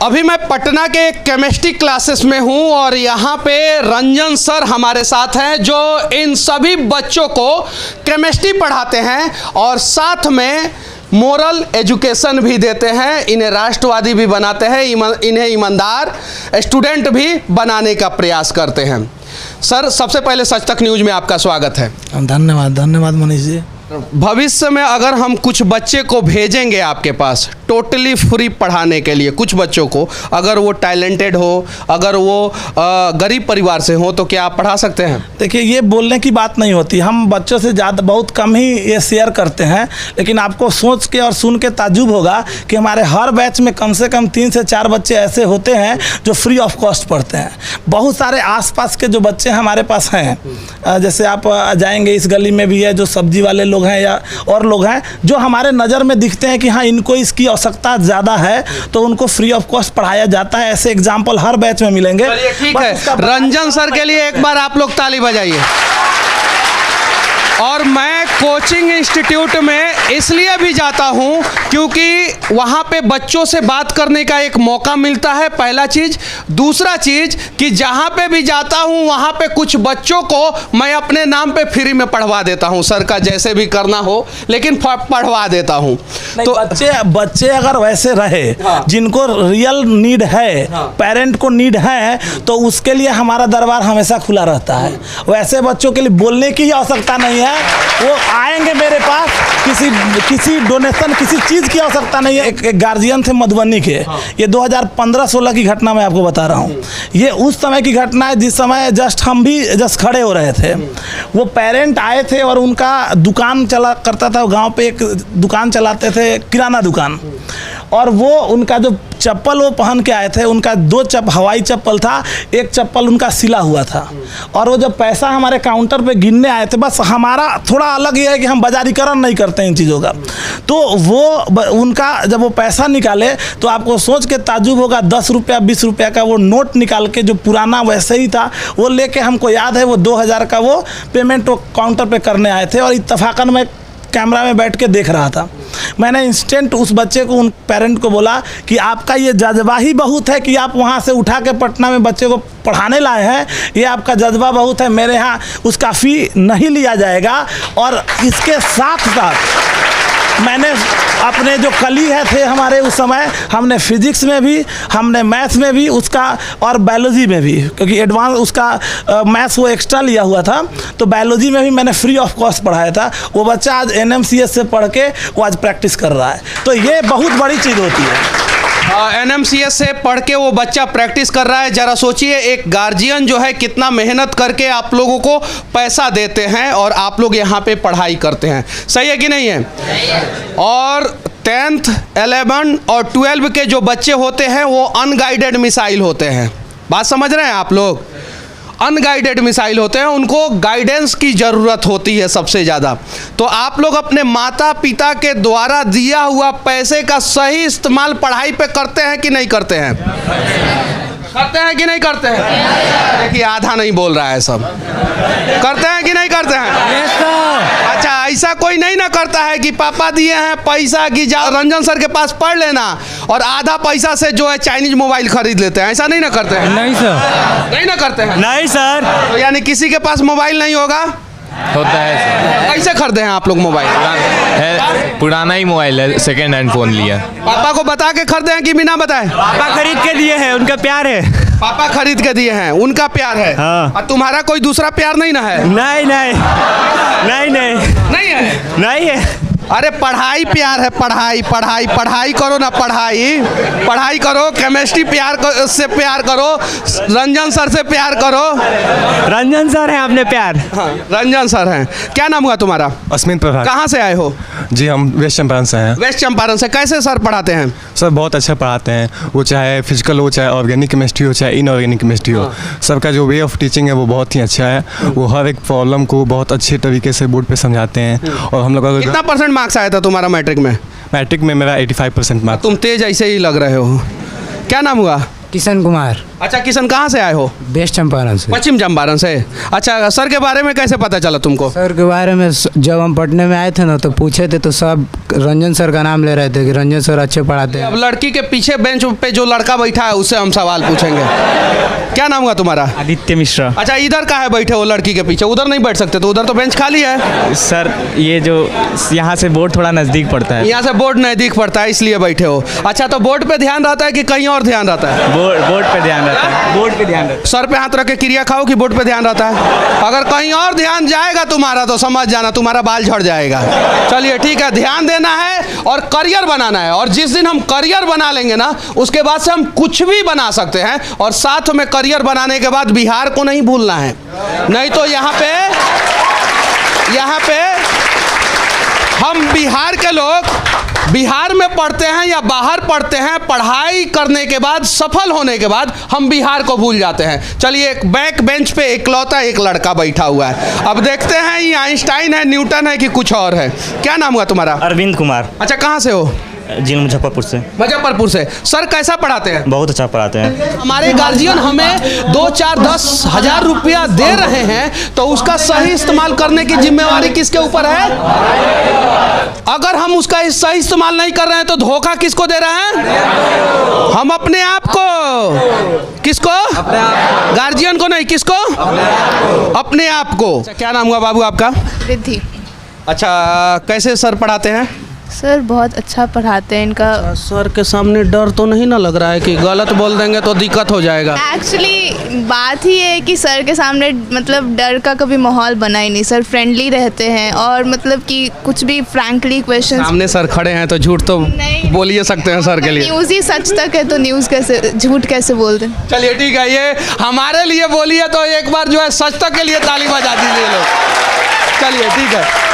अभी मैं पटना के केमिस्ट्री क्लासेस में हूं और यहाँ पे रंजन सर हमारे साथ हैं जो इन सभी बच्चों को केमिस्ट्री पढ़ाते हैं और साथ में मोरल एजुकेशन भी देते हैं। इन्हें राष्ट्रवादी भी बनाते हैं, इन्हें ईमानदार स्टूडेंट भी बनाने का प्रयास करते हैं। सर, सबसे पहले सच तक न्यूज़ में आपका स्वागत है। धन्यवाद मनीष जी। भविष्य में अगर हम कुछ बच्चे को भेजेंगे आपके पास टोटली फ्री पढ़ाने के लिए, कुछ बच्चों को, अगर वो टैलेंटेड हो, अगर वो गरीब परिवार से हो, तो क्या आप पढ़ा सकते हैं? देखिए, ये बोलने की बात नहीं होती। हम बच्चों से ज़्यादा बहुत कम ही ये शेयर करते हैं, लेकिन आपको सोच के और सुन के ताज्जुब होगा कि हमारे हर बैच में कम से कम 3 से 4 बच्चे ऐसे होते हैं जो फ्री ऑफ कॉस्ट पढ़ते हैं। बहुत सारे आसपास के जो बच्चे हमारे पास हैं, जैसे आप जाएंगे इस गली में भी है जो सब्जी वाले लोग हैं या और लोग हैं जो हमारे नज़र में दिखते हैं कि हाँ इनको इसकी आवश्यकता ज़्यादा है, तो उनको फ्री ऑफ कॉस्ट पढ़ाया जाता है। ऐसे एग्जाम्पल हर बैच में मिलेंगे। ठीक है, रंजन सर के लिए एक बार आप लोग ताली बजाइए। और मैं कोचिंग इंस्टीट्यूट में इसलिए भी जाता हूं क्योंकि वहां पे बच्चों से बात करने का एक मौका मिलता है, पहला चीज़। दूसरा चीज़ कि जहां पे भी जाता हूं वहां पे कुछ बच्चों को मैं अपने नाम पे फ्री में पढ़वा देता हूं। सर का जैसे भी करना हो, लेकिन पढ़वा देता हूं। तो बच्चे अगर वैसे रहे, हाँ, जिनको रियल नीड है, हाँ, पेरेंट को नीड है, तो उसके लिए हमारा दरबार हमेशा खुला रहता है। वैसे बच्चों के लिए बोलने की आवश्यकता नहीं है, वो आएंगे मेरे पास, किसी डोनेशन किसी चीज़ की आवश्यकता नहीं है। एक गार्जियन थे मधुबनी के, हाँ, ये 2015-16 की घटना मैं आपको बता रहा हूँ। ये उस समय की घटना है जिस समय हम भी खड़े हो रहे थे। वो पेरेंट आए थे और उनका दुकान चला करता था, गांव पे एक दुकान चलाते थे, किराना दुकान। और वो उनका जो चप्पल वो पहन के आए थे, उनका 2 हवाई चप्पल था, एक चप्पल उनका सिला हुआ था। और वो जब पैसा हमारे काउंटर पे गिनने आए थे, बस हमारा थोड़ा अलग ये है कि हम बाजारीकरण नहीं करते हैं इन चीज़ों का, तो वो उनका जब वो पैसा निकाले तो आपको सोच के ताज्जुब होगा, 10 रुपया 20 रुपया का वो नोट निकाल के, जो पुराना वैसे ही था, वो लेके, हमको याद है वो 2000 का वो पेमेंट वो काउंटर पे करने आए थे। और इत्तफाकन मैं कैमरा में बैठ के देख रहा था। मैंने इंस्टेंट उस बच्चे को, उन पेरेंट को बोला कि आपका ये जज्बा ही बहुत है कि आप वहाँ से उठा के पटना में बच्चे को पढ़ाने लाए हैं। ये आपका जज्बा बहुत है, मेरे यहाँ उसका फ़ी नहीं लिया जाएगा। और इसके साथ साथ मैंने अपने जो कली थे हमारे उस समय, हमने फिजिक्स में भी, हमने मैथ्स में भी उसका, और बायोलॉजी में भी, क्योंकि एडवांस उसका मैथ्स वो एक्स्ट्रा लिया हुआ था, तो बायोलॉजी में भी मैंने फ्री ऑफ कॉस्ट पढ़ाया था। वो बच्चा आज NMCS से पढ़ के वो आज प्रैक्टिस कर रहा है, तो ये बहुत बड़ी चीज़ होती है। NMCS से पढ़ के वो बच्चा प्रैक्टिस कर रहा है। ज़रा सोचिए, एक गार्जियन जो है कितना मेहनत करके आप लोगों को पैसा देते हैं और आप लोग यहाँ पे पढ़ाई करते हैं। सही है कि नहीं है? और 10th, 11 और 12 के जो बच्चे होते हैं वो अनगाइडेड मिसाइल होते हैं। बात समझ रहे हैं आप लोग? अनगाइडेड मिसाइल होते हैं, उनको गाइडेंस की ज़रूरत होती है सबसे ज़्यादा। तो आप लोग अपने माता पिता के द्वारा दिया हुआ पैसे का सही इस्तेमाल पढ़ाई पे करते हैं कि नहीं करते हैं? करते हैं कि नहीं करते हैं? देखिए, आधा नहीं बोल रहा है, सब करते हैं कि नहीं करते हैं? अच्छा, ऐसा कोई नहीं ना करता है कि पापा दिए हैं पैसा कि रंजन सर के पास पढ़ लेना और आधा पैसा से जो है चाइनीज मोबाइल खरीद लेते हैं? ऐसा नहीं ना करते हैं? नहीं सर, नहीं ना करते हैं? नहीं सर। तो यानी किसी के पास मोबाइल नहीं होगा? होता है सर। कैसे खरीदे हैं आप लोग मोबाइल? पुराना ही मोबाइल है, सेकेंड हैंड फ़ोन लिया। पापा को बता के खरीदे हैं कि बिना बताए? पापा खरीद के दिए हैं, उनका प्यार है। पापा खरीद के दिए हैं, उनका प्यार है। हाँ। और तुम्हारा कोई दूसरा प्यार नहीं ना है? नहीं नहीं नहीं नहीं नहीं है? नहीं है। अरे पढ़ाई प्यार है, पढ़ाई पढ़ाई पढ़ाई करो ना, पढ़ाई करो। केमिस्ट्री से प्यार करो, रंजन सर से प्यार करो। रंजन सर हैं आपने प्यार? हाँ, रंजन सर हैं। क्या नाम हुआ तुम्हारा? अस्मिन प्रभात। कहाँ से आए हो? जी, हम वेस्ट चंपारण से हैं। वेस्ट चंपारण से। कैसे सर पढ़ाते हैं? सर बहुत अच्छा पढ़ाते हैं, वो चाहे फिजिकल हो, चाहे ऑर्गेनिक केमिस्ट्री हो, चाहे इनऑर्गेनिक केमिस्ट्री हो। सबका जो वे ऑफ टीचिंग है वो बहुत ही अच्छा है। वो हर एक प्रॉब्लम को बहुत अच्छे तरीके से बोर्ड पे समझाते हैं। और हम लोग कितना % मार्क्स आया था तुम्हारा मैट्रिक में? मैट्रिक में मेरा 85% मार्क्स। तुम तेज ऐसे ही लग रहे हो। क्या नाम हुआ? किशन कुमार। अच्छा किशन, कहाँ से आए हो? वेस्ट चंपारण से। पश्चिम चंपारण से। अच्छा सर के बारे में कैसे पता चला तुमको? सर के बारे में जब हम पढ़ने में आए थे ना तो पूछे थे तो सब रंजन सर का नाम ले रहे थे कि रंजन सर अच्छे पढ़ाते हैं। अब लड़की के पीछे बेंच पे जो लड़का बैठा है उससे हम सवाल पूछेंगे। क्या नाम हुआ तुम्हारा? आदित्य मिश्रा। अच्छा इधर का है बैठे हो लड़की के पीछे? उधर नहीं बैठ सकते तो उधर तो बेंच खाली है। सर ये जो यहाँ से बोर्ड थोड़ा नज़दीक पड़ता है। यहाँ से बोर्ड नज़दीक पड़ता है इसलिए बैठे हो। अच्छा तो बोर्ड पे ध्यान रहता है कि कहीं और ध्यान रहता है? बोर्ड पे ध्यान रहता है। बोर्ड पे ध्यान रहता है। सर पे हाथ रख के क्रिया खाओ कि बोर्ड पे ध्यान रहता है? अगर कहीं और ध्यान जाएगा तुम्हारा तो समझ जाना तुम्हारा बाल झड़ जाएगा। चलिए ठीक है, ध्यान देना है और करियर बनाना है। और जिस दिन हम करियर बना लेंगे ना उसके बाद से हम कुछ भी बना सकते हैं। और साथ में करियर बनाने के बाद बिहार को नहीं भूलना है, नहीं तो यहाँ पे हम बिहार के लोग बिहार में पढ़ते हैं या बाहर पढ़ते हैं, पढ़ाई करने के बाद सफल होने के बाद हम बिहार को भूल जाते हैं। चलिए एक बैक बेंच पे इकलौता एक लड़का बैठा हुआ है। अब देखते हैं ये आइंस्टाइन है, न्यूटन है कि कुछ और है। क्या नाम हुआ तुम्हारा? अरविंद कुमार। अच्छा कहाँ से हो? जिला मुजफ्फरपुर से। मुजफ्फरपुर से। सर कैसा पढ़ाते हैं? बहुत अच्छा पढ़ाते हैं। हमारे गार्जियन हमें 2, 4, 10 हजार रुपया दे रहे हैं तो उसका सही इस्तेमाल करने की जिम्मेवारी किसके ऊपर है? अगर हम उसका सही इस्तेमाल नहीं कर रहे हैं तो धोखा किसको दे रहे हैं? हम अपने आप को। किसको? गार्जियन को नहीं, किसको? अपने आप को। अच्छा, क्या नाम हुआ बाबू आपका? रिद्धि। अच्छा कैसे सर पढ़ाते हैं? सर बहुत अच्छा पढ़ाते हैं। इनका सर के सामने डर तो नहीं ना लग रहा है कि गलत बोल देंगे तो दिक्कत हो जाएगा? एक्चुअली बात ही है कि सर के सामने मतलब डर का कभी माहौल बना ही नहीं। सर फ्रेंडली रहते हैं और मतलब कि कुछ भी फ्रैंकली क्वेश्चन। सामने सर खड़े हैं तो झूठ तो नहीं बोल ही सकते हैं सर के लिए। न्यूज़ ही सच तक है तो न्यूज़ कैसे झूठ कैसे बोल दें? चलिए ठीक है, ये हमारे लिए बोलिए तो एक बार जो है सच तक के लिए ताली बजा दीजिए लोग। चलिए ठीक है।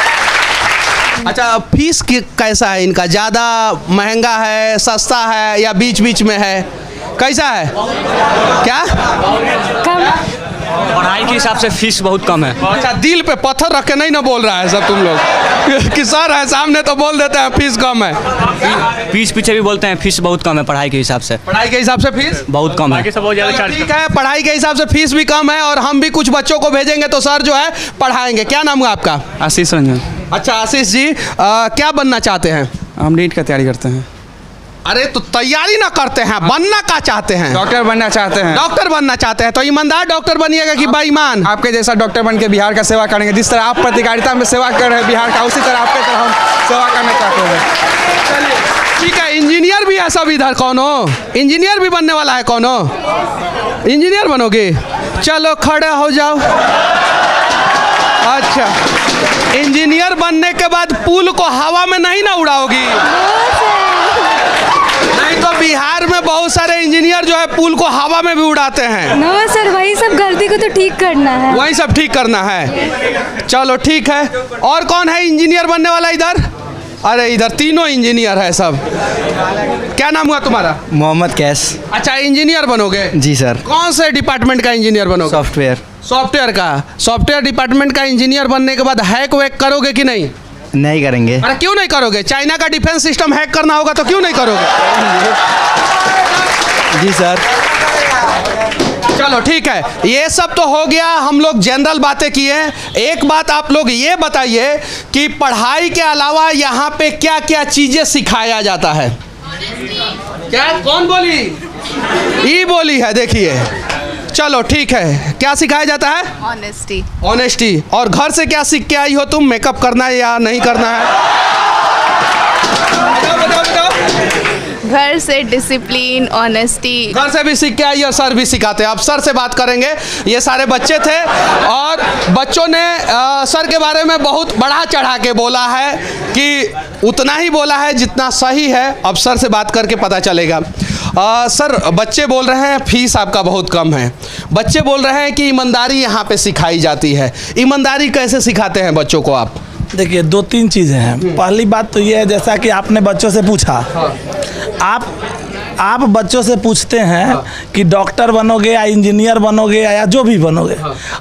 अच्छा फीस कैसा है इनका? ज़्यादा महंगा है, सस्ता है या बीच बीच में है? कैसा है? क्या पढ़ाई के हिसाब से फीस बहुत कम है। अच्छा दिल पे पत्थर रख के नहीं ना बोल रहा है सब तुम लोग कि सर है सामने तो बोल देते हैं फीस कम है। फीस पीछे भी बोलते हैं फीस बहुत कम है। पढ़ाई के हिसाब से पढ़ाई के हिसाब से फीस बहुत कम है। ठीक है, पढ़ाई के हिसाब से फीस भी कम है और हम भी कुछ बच्चों को भेजेंगे तो सर जो है पढ़ाएंगे। क्या नाम है आपका? आशीष रंजन। अच्छा आशीष जी, क्या बनना चाहते हैं? हम नीट का तैयारी करते हैं। अरे तो तैयारी ना करते हैं, बनना क्या चाहते हैं? डॉक्टर बनना चाहते हैं। डॉक्टर बनना चाहते हैं तो ईमानदार डॉक्टर बनिएगा कि बेईमान? आपके जैसा डॉक्टर बन के बिहार का सेवा करेंगे। जिस तरह आप पत्रकारिता में सेवा कर रहे हैं बिहार का, उसी तरह आपके तरह हम सेवा करना चाहते हैं। चलिए ठीक है। इंजीनियर भी है सब इधर? कौन हो? इंजीनियर भी बनने वाला है? कौन हो? इंजीनियर बनोगे? चलो खड़े हो जाओ। अच्छा इंजीनियर बनने के बाद पुल को हवा में नहीं ना उड़ाओगी? नहीं तो बिहार में बहुत सारे इंजीनियर जो है पुल को हवा में भी उड़ाते हैं। नो सर, वही सब गलती को तो ठीक करना है। वही सब ठीक करना है। चलो ठीक है। और कौन है इंजीनियर बनने वाला इधर? अरे इधर तीनों इंजीनियर है सब। क्या नाम हुआ तुम्हारा? मोहम्मद कैस। अच्छा इंजीनियर बनोगे? जी सर। कौन से डिपार्टमेंट का इंजीनियर बनोगे? सॉफ्टवेयर। सॉफ्टवेयर का। सॉफ्टवेयर डिपार्टमेंट का इंजीनियर बनने के बाद हैक वैक करोगे कि नहीं? नहीं करेंगे। अरे क्यों नहीं करोगे? चाइना का डिफेंस सिस्टम हैक करना होगा तो क्यों नहीं करोगे? जी सर। चलो ठीक है, ये सब तो हो गया, हम लोग जनरल बातें किए। एक बात आप लोग ये बताइए कि पढ़ाई के अलावा यहाँ पे क्या क्या चीजें सिखाया जाता है? क्या? कौन बोली? ई बोली है। देखिए चलो ठीक है, क्या सिखाया जाता है? ऑनेस्टी। ऑनेस्टी। और घर से क्या सीख के आई हो तुम? मेकअप करना है या नहीं करना है? बताओ। घर से डिसिप्लिन, ऑनेस्टी। घर से भी सीख के आई और सर भी सिखाते हैं। अब सर से बात करेंगे। ये सारे बच्चे थे और बच्चों ने सर के बारे में बहुत बढ़ा चढ़ा के बोला है कि उतना ही बोला है जितना सही है। अब सर से बात करके पता चलेगा। सर बच्चे बोल रहे हैं फीस आपका बहुत कम है। बच्चे बोल रहे हैं कि ईमानदारी यहाँ पे सिखाई जाती है। ईमानदारी कैसे सिखाते हैं बच्चों को आप? देखिए 2-3 चीज़ें हैं। पहली बात तो ये है जैसा कि आपने बच्चों से पूछा। आप बच्चों से पूछते हैं कि डॉक्टर बनोगे या इंजीनियर बनोगे या जो भी बनोगे।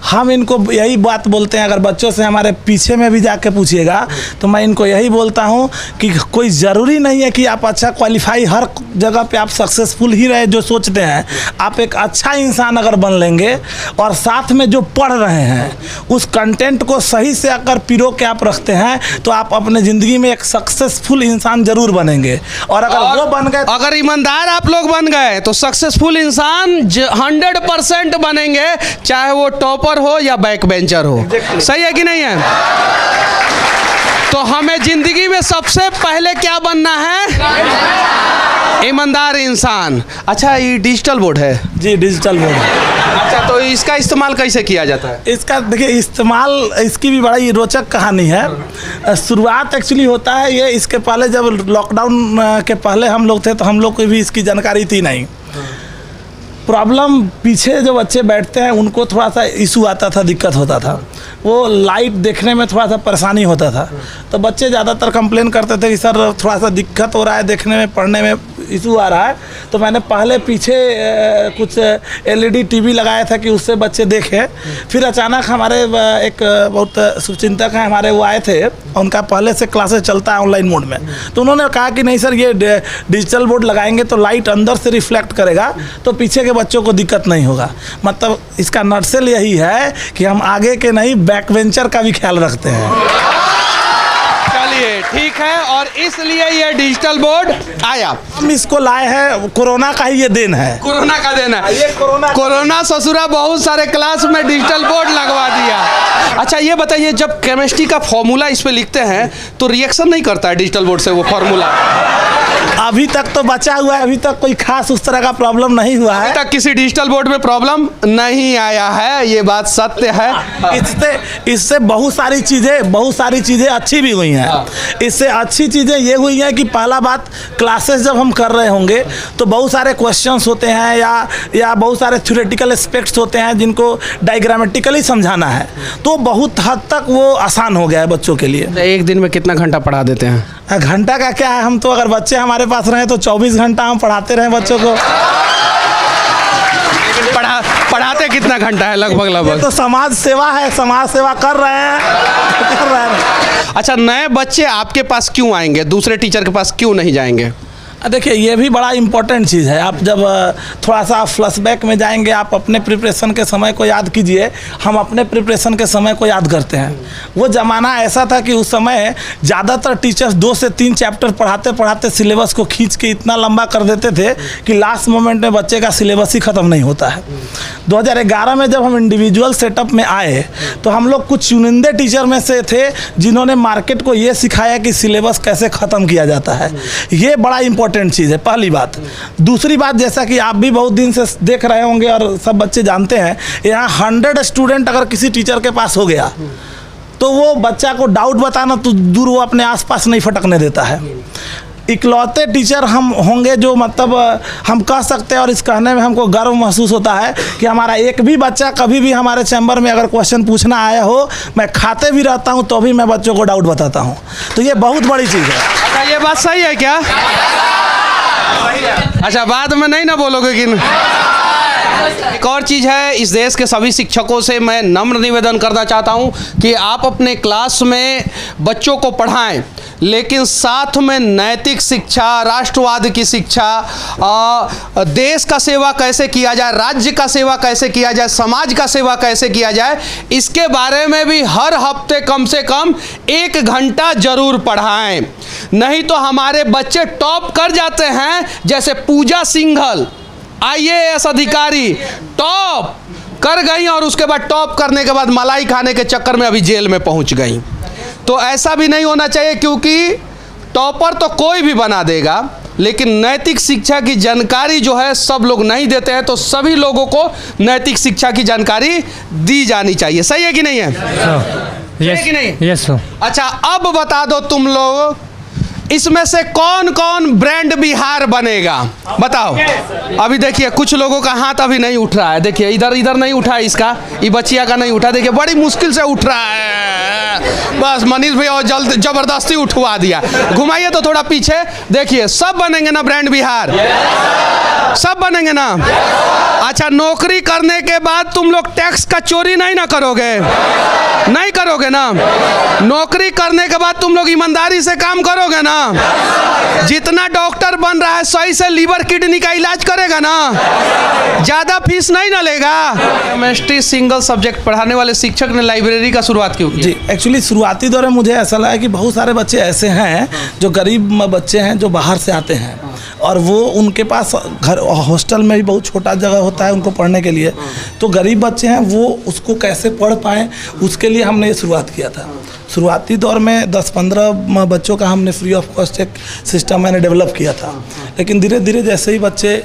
हम इनको यही बात बोलते हैं, अगर बच्चों से हमारे पीछे में भी जाके पूछिएगा तो मैं इनको यही बोलता हूँ कि कोई ज़रूरी नहीं है कि आप अच्छा क्वालिफाई हर जगह पे आप सक्सेसफुल ही रहे जो सोचते हैं। आप एक अच्छा इंसान अगर बन लेंगे और साथ में जो पढ़ रहे हैं उस कंटेंट को सही से अगर पिरो के आप रखते हैं तो आप अपने ज़िंदगी में एक सक्सेसफुल इंसान ज़रूर बनेंगे। और अगर वो बन गए, अगर ईमानदार आप लोग बन गए तो सक्सेसफुल इंसान 100% बनेंगे, चाहे वो टॉपर हो या बैक बेंचर हो। सही है कि नहीं है? तो हमें जिंदगी में सबसे पहले क्या बनना है? ईमानदार इंसान। अच्छा, ये डिजिटल बोर्ड है? जी डिजिटल बोर्ड। अच्छा, तो इसका इस्तेमाल कैसे किया जाता है? इसका देखिए इस्तेमाल, इसकी भी बड़ी रोचक कहानी है। शुरुआत एक्चुअली होता है ये, इसके पहले जब लॉकडाउन के पहले हम लोग थे तो हम लोग को भी इसकी जानकारी थी नहीं। प्रॉब्लम पीछे जो बच्चे बैठते हैं उनको थोड़ा सा इशू आता था, दिक्कत होता था। वो लाइट देखने में थोड़ा सा परेशानी होता था, तो बच्चे ज़्यादातर कंप्लेन करते थे कि सर थोड़ा सा दिक्कत हो रहा है, देखने में पढ़ने में इशू आ रहा है। तो मैंने पहले पीछे कुछ LED TV लगाया था कि उससे बच्चे देखें। फिर अचानक हमारे एक बहुत शुभचिंतक हैं हमारे, वो आए थे, उनका पहले से क्लासेस चलता है ऑनलाइन मोड में, तो उन्होंने कहा कि नहीं सर ये डिजिटल बोर्ड लगाएंगे तो लाइट अंदर से रिफ्लेक्ट करेगा तो पीछे के बच्चों को दिक्कत नहीं होगा। मतलब इसका नटसेल यही है कि हम आगे के नहीं बैक वेंचर का भी ख्याल रखते हैं। चलिए ठीक है, और इसलिए ये डिजिटल बोर्ड आया। हम इसको लाए हैं, कोरोना का ही ये देन है। कोरोना का देना है। ये कोरोना ससुरा बहुत सारे क्लास में डिजिटल बोर्ड लगवा दिया। अच्छा ये बताइए, जब केमिस्ट्री का फॉर्मूला इस पे लिखते हैं तो रिएक्शन नहीं करता है डिजिटल बोर्ड से वो फॉर्मूला? अभी तक तो बचा हुआ है, अभी तक कोई खास उस तरह का प्रॉब्लम नहीं हुआ है। अभी तक किसी डिजिटल बोर्ड में प्रॉब्लम नहीं आया है, ये बात सत्य है। इससे बहुत सारी चीज़ें अच्छी भी हुई हैं। इससे अच्छी चीज़ें ये हुई हैं कि पहला बात, क्लासेस जब हम कर रहे होंगे तो बहुत सारे क्वेश्चंस होते हैं या बहुत सारे थ्योरेटिकल एस्पेक्ट्स होते हैं जिनको डायग्रामेटिकली समझाना है, तो बहुत हद तक वो आसान हो गया है बच्चों के लिए। एक दिन में कितना घंटा पढ़ा देते हैं? घंटा का क्या है, हम तो अगर बच्चे हमारे पास रहे तो 24 घंटा हम पढ़ाते रहे बच्चों को। पढ़ाते कितना घंटा है लगभग? तो समाज सेवा है, समाज सेवा कर रहे हैं। अच्छा, नए बच्चे आपके पास क्यों आएंगे, दूसरे टीचर के पास क्यों नहीं जाएंगे? देखिए ये भी बड़ा इम्पोर्टेंट चीज़ है। आप जब थोड़ा सा फ्लैशबैक में जाएंगे, आप अपने प्रिपरेशन के समय को याद कीजिए। हम अपने प्रिपरेशन के समय को याद करते हैं। वो ज़माना ऐसा था कि उस समय ज़्यादातर टीचर्स 2 से 3 चैप्टर पढ़ाते पढ़ाते सिलेबस को खींच के इतना लंबा कर देते थे कि लास्ट मोमेंट में बच्चे का सिलेबस ही ख़त्म नहीं होता है। 2011 में जब हम इंडिविजुअल सेटअप में आए तो हम लोग कुछ चुनिंदे टीचर में से थे जिन्होंने मार्केट को ये सिखाया कि सिलेबस कैसे ख़त्म किया जाता है। ये बड़ा इम्पोर्टेंट चीज़ है, पहली बात। दूसरी बात, जैसा कि आप भी बहुत दिन से देख रहे होंगे और सब बच्चे जानते हैं, यहाँ 100 स्टूडेंट अगर किसी टीचर के पास हो गया तो वो बच्चा को डाउट बताना तो दूर, वो अपने आसपास नहीं फटकने देता है। इकलौते टीचर हम होंगे जो मतलब हम कह सकते हैं, और इस कहने में हमको गर्व महसूस होता है कि हमारा एक भी बच्चा कभी भी हमारे चैम्बर में अगर क्वेश्चन पूछना आया हो, मैं खाते भी रहता हूं तो भी मैं बच्चों को डाउट बताता हूं। तो ये बहुत बड़ी चीज़ है। अच्छा ये बात सही है क्या? अच्छा बाद में नहीं ना बोलोगे कि एक और चीज़ है, इस देश के सभी शिक्षकों से मैं नम्र निवेदन करना चाहता हूं कि आप अपने क्लास में बच्चों को पढ़ाएं, लेकिन साथ में नैतिक शिक्षा, राष्ट्रवाद की शिक्षा, देश का सेवा कैसे किया जाए, राज्य का सेवा कैसे किया जाए, समाज का सेवा कैसे किया जाए, इसके बारे में भी हर हफ्ते कम से कम 1 घंटा जरूर पढ़ाएं। नहीं तो हमारे बच्चे टॉप कर जाते हैं, जैसे पूजा सिंघल IAS अधिकारी टॉप कर गई और उसके बाद टॉप करने के बाद मलाई खाने के चक्कर में अभी जेल में पहुंच गई। तो ऐसा भी नहीं होना चाहिए, क्योंकि टॉपर तो कोई भी बना देगा, लेकिन नैतिक शिक्षा की जानकारी जो है सब लोग नहीं देते हैं। तो सभी लोगों को नैतिक शिक्षा की जानकारी दी जानी चाहिए। सही है कि नहीं है? यस कि नहीं? यस। अच्छा अब बता दो तुम लोग, इसमें से कौन कौन ब्रांड बिहार बनेगा बताओ। अभी देखिए कुछ लोगों का हाथ अभी नहीं उठ रहा है, देखिए इधर इधर नहीं उठा है, इसका ये बच्चिया का नहीं उठा, देखिए बड़ी मुश्किल से उठ रहा है। बस मनीष भाई और जल्द जबरदस्ती उठवा दिया। घुमाइए तो थोड़ा पीछे, देखिए सब बनेंगे ना ब्रांड बिहार, सब बनेंगे ना। अच्छा, नौकरी करने के बाद तुम लोग टैक्स का चोरी नहीं ना करोगे, नहीं करोगे ना। नौकरी करने के बाद तुम लोग ईमानदारी से काम करोगे ना। जितना डॉक्टर बन रहा है सही से लीवर किडनी का इलाज करेगा ना, ज्यादा फीस नहीं ना लेगा। केमिस्ट्री सिंगल सब्जेक्ट पढ़ाने वाले शिक्षक ने लाइब्रेरी का शुरुआत क्यों की? जी, एक्चुअली शुरुआती दौर में मुझे ऐसा लगा कि बहुत सारे बच्चे ऐसे हैं जो गरीब बच्चे हैं जो बाहर से आते हैं और वो उनके पास घर हॉस्टल में भी बहुत छोटा जगह होता है उनको पढ़ने के लिए, तो गरीब बच्चे हैं वो उसको कैसे पढ़ पाएँ उसके लिए हमने ये शुरुआत किया था। शुरुआती दौर में 10-15 बच्चों का हमने फ्री ऑफ कॉस्ट एक सिस्टम मैंने डेवलप किया था, लेकिन धीरे धीरे जैसे ही बच्चे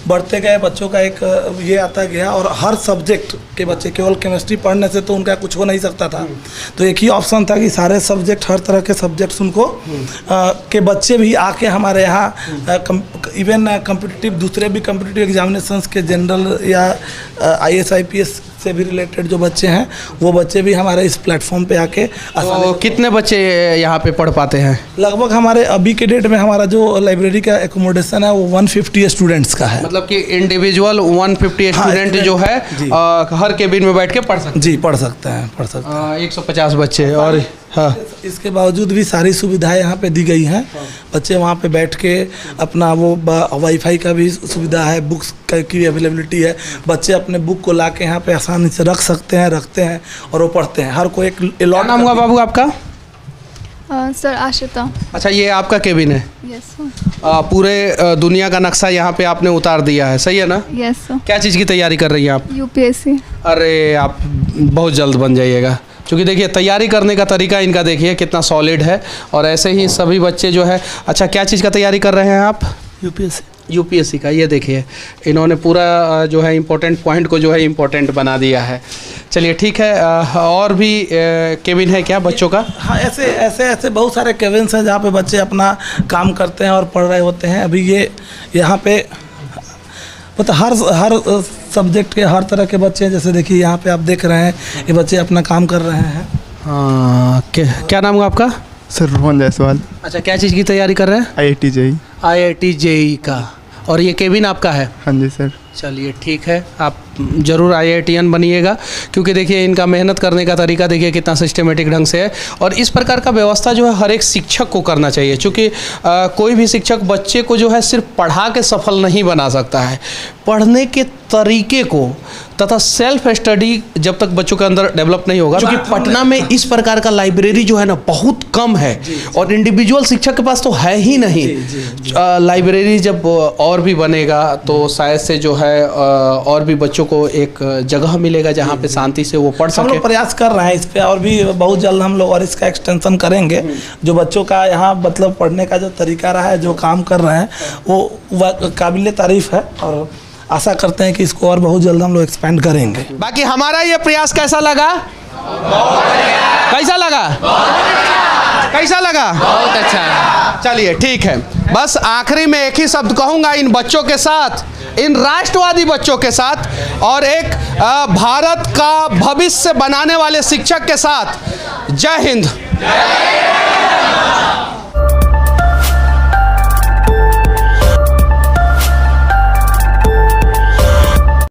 बढ़ते गए बच्चों का एक ये आता गया और हर सब्जेक्ट के बच्चे, केवल केमिस्ट्री पढ़ने से तो उनका कुछ हो नहीं सकता था, तो एक ही ऑप्शन था कि सारे सब्जेक्ट, हर तरह के सब्जेक्ट्स उनको के बच्चे भी आके हमारे यहाँ इवन कम्पिटिटिव दूसरे भी कम्पिटिटिव एग्जामिनेशंस के जनरल या IAS IPS से भी रिलेटेड जो बच्चे हैं वो बच्चे भी हमारे इस प्लेटफॉर्म पे आके तो कितने बच्चे यहाँ पे पढ़ पाते हैं? लगभग हमारे अभी के डेट में हमारा जो लाइब्रेरी का एकोमोडेशन है वो 150 स्टूडेंट्स का है। मतलब कि इंडिविजुअल 150 स्टूडेंट जो है हर केबिन में बैठ के पढ़ सकते हैं? जी, पढ़ सकते हैं, पढ़ सकते हैं। 150 बच्चे। और हाँ, इसके बावजूद भी सारी सुविधाएं यहाँ पे दी गई हैं। बच्चे वहाँ पे बैठ के अपना वो वाईफाई का भी सुविधा है, बुक्स की अवेलेबिलिटी है, बच्चे अपने बुक को ला के यहाँ पे आसानी से रख सकते हैं, रखते हैं और वो पढ़ते हैं। हर कोई एक क्या नाम हुआ बाबू आपका? सर आशिता। अच्छा, ये आपका केबिन है? यस पूरे दुनिया का नक्शा यहाँ पे आपने उतार दिया है, सही है ना? Yes sir. क्या चीज़ की तैयारी कर रही हैं आप? UPSC। अरे आप बहुत जल्द बन जाइएगा, क्योंकि देखिए तैयारी करने का तरीका इनका देखिए कितना सॉलिड है। और ऐसे ही सभी बच्चे जो है। अच्छा, क्या चीज़ का तैयारी कर रहे हैं आप? यूपीएससी का। ये देखिए इन्होंने पूरा जो है इम्पोर्टेंट पॉइंट को जो है इम्पोर्टेंट बना दिया है। चलिए ठीक है, और भी केबिन है क्या बच्चों का? हाँ, ऐसे बहुत सारे केबिन्स हैं जहाँ पे बच्चे अपना काम करते हैं और पढ़ रहे होते हैं। अभी ये यहाँ पे मतलब हर सब्जेक्ट के हर तरह के बच्चे हैं। जैसे देखिए यहाँ पे आप देख रहे हैं ये बच्चे अपना काम कर रहे हैं। हाँ, क्या नाम हुआ आपका? सर रोहन जायसवाल। अच्छा, क्या चीज़ की तैयारी कर रहे हैं? IIT JEE। IIT JEE का। और ये केबिन आपका है? हाँ जी सर। चलिए ठीक है, आप ज़रूर IITian बनिएगा, क्योंकि देखिए इनका मेहनत करने का तरीका देखिए कितना सिस्टमेटिक ढंग से है। और इस प्रकार का व्यवस्था जो है हर एक शिक्षक को करना चाहिए, क्योंकि कोई भी शिक्षक बच्चे को जो है सिर्फ पढ़ा के सफल नहीं बना सकता है। पढ़ने के तरीके को तथा सेल्फ स्टडी जब तक बच्चों के अंदर डेवलप नहीं होगा, क्योंकि पटना में इस प्रकार का लाइब्रेरी जो है ना बहुत कम है और इंडिविजुअल शिक्षक के पास तो है ही नहीं। लाइब्रेरी जब और भी बनेगा तो शायद से जो है और भी बच्चों को एक जगह मिलेगा जहाँ पे शांति से वो पढ़ सके। हम लोग प्रयास कर रहे हैं इस पे, और भी बहुत जल्द हम लोग और इसका एक्सटेंशन करेंगे। जो बच्चों का यहाँ मतलब पढ़ने का जो तरीका रहा है, जो काम कर रहे हैं वो काबिल तारीफ है और आशा करते हैं कि इसको और बहुत जल्द हम लोग एक्सपेंड करेंगे। बाकी हमारा ये प्रयास कैसा लगा? कैसा लगा? कैसा लगा? बहुत अच्छा। चलिए ठीक है, बस आखिरी में एक ही शब्द कहूँगा इन बच्चों के साथ, इन राष्ट्रवादी बच्चों के साथ और एक भारत का भविष्य बनाने वाले शिक्षक के साथ। जय हिंद।